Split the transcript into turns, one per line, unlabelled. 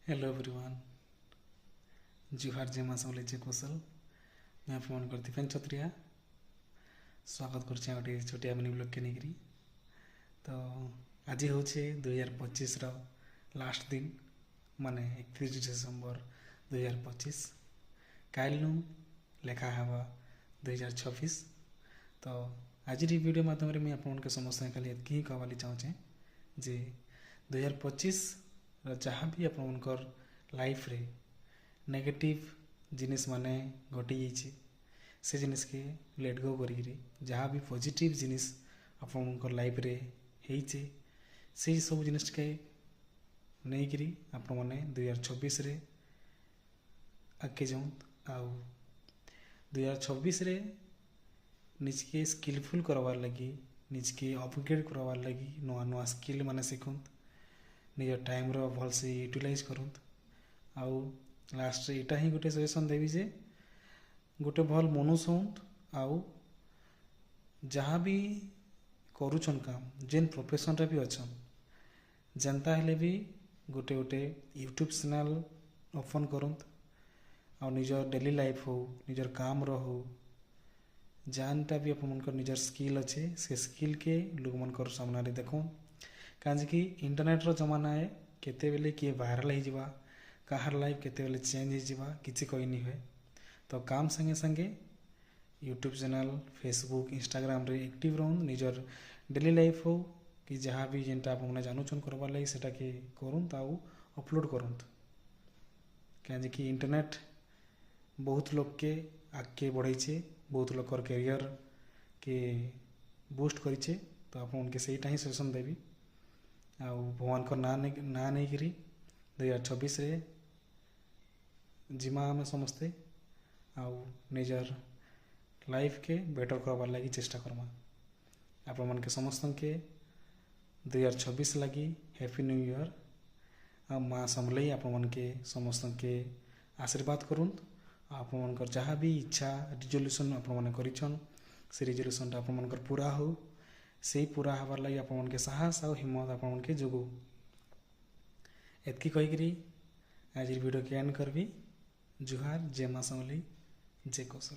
Hello everyone. जुहार जय माँ समले जय कौशल। मैं फोन कर दीपेन छत्रिया स्वागत कर गोटे छोटिया मिनी ब्लॉग के निकरी। तो आज हूँ 2025 लास्ट दिन माने 31 डिसेम्बर 2025। काल नू लेखा हवा 2026। तो आज वीडियो माध्यम मैं आप समस्त खाली एतकी ही कहवाली चाहूँचे जे 2025 जहाँ भी आपणकर लाइफ रे नेगेटिव जिनिस माने घटी जाइए से जिनिस के लेट गो करी जहाँ भी पॉजिटिव जिनिस आपणकर लाइफ रे होइचे से सब जिनिस के नहीं करी आपण मैंने 2026 रे आगे जाऊँ आउ 2026 रे निज के स्किलफुल करवार लगी निज के अपग्रेड करवार लगी नुआ नुआ स्किल माने सीखुंत निज टाइम रो भल से यूटिलाइज करुंत आउ लास्ट यहाँ ही गोटे सजेसन देवी जे गोटे भल मनुष्य हूँ आउ जहाँ भी करुछन काम जेन प्रोफेशन रे भी अच्छन जनता हेले भी गोटे गोटे यूट्यूब चैनल ओपन करुंत आ निजर डेली लाइफ हो निजर काम रो हो जानटा भी अपन निजर स्किल अच्छे से स्किल के लोक मन सामने देखूँ कहीं इंटरनेट रो जमाना है केते बेले किए वायरल हो जावा कहार लाइफ केते बेले चेंज हो किसी कही नहीं हुए। तो काम संगे संगे यूट्यूब चैनल फेसबुक इंस्टाग्राम रे एक्टिव रहूँ निजर डेली लाइफ हो कि जहाँ भी जेनटा आपने जानून करवार लगी सेटा के करूँ आउ अपलोड करूँ कहीं इंटरनेट बहुत लोग के आगे बढ़े बहुत लोग कैरियर के बूस्ट करें। तो आप उनके सहीटा ही सजेसन देवी आउ भगवान को ना नहीं करी 2026 रे जिमा आम समस्ते आउ निजर लाइफ के बेटर करवार लगी चेष्टा करमा। आपण मन के समस्त के 2026 लगी हैप्पी न्यू ईयर आ माँ समलई आपण मन के समस्त के आशीर्वाद करूँ। आप मनकर जहाँ भी इच्छा रिजोल्यूशन आप करिछन से रिजोल्यूशन आप मनकर पूरा हो से पूरा हबार लगी आप मन के साहस और हिम्मत आप मन के जोगो एतकी कहीकि आज वीडियो के एंड करबी। जुहार जय माँ समलई जय कौशल।